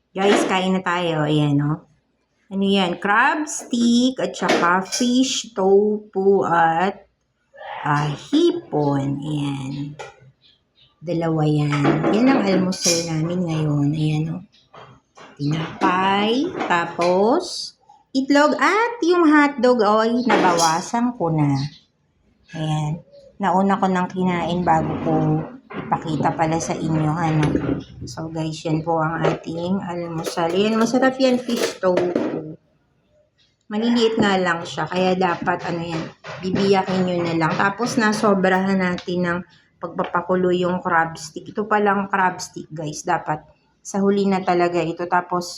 Guys, kain na tayo. Ayan, no? Ano yan? Crab stick at saka fish tofu at hipon. Ayan. Dalawa yan. Yan ang almusal namin ngayon. Ayan, no? Tinapay. Tapos, itlog at yung hotdog ay nabawasan ko na. Ayan. Nauna ko nang kinain bago ko ipakita pala sa inyo. Ano? So guys, yan po ang ating almusal. Yan, masarap yan, fish tofu. Maliliit nga lang siya. Kaya dapat, bibiyakin nyo na lang. Tapos, nasobrahan natin ng pagpapakulo yung crab stick. Ito palang crab stick, guys. Dapat sa huli na talaga ito. Tapos,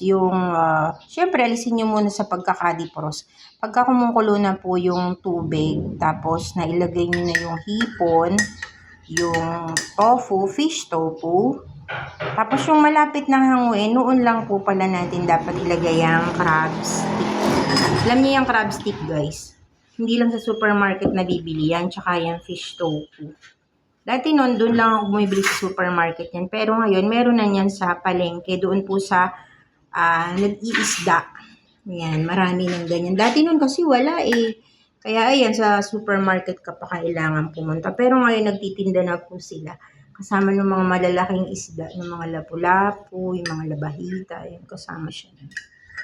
syempre, alisin nyo muna sa pagkakadipros. Pagka kumukulo na po yung tubig, tapos, nailagay nyo na yung hipon, yung tofu, fish tofu. Tapos, yung malapit na hanguin, noon lang po pala natin dapat ilagay ang crab stick. Alam niyo yung crab stick, guys. Hindi lang sa supermarket na bibili yan, tsaka yung fish tofu. Dati noon, doon lang ako bumibili sa supermarket yan. Pero ngayon, meron na yan sa palengke. Doon po sa nag-iisda. Yan, marami ng ganyan. Dati noon kasi wala eh. Kaya ayan, sa supermarket ka pa kailangan pumunta. Pero ngayon, nagtitinda na po sila. Kasama ng mga malalaking isda, ng mga lapu-lapu, yung mga labahita, ayan, kasama siya.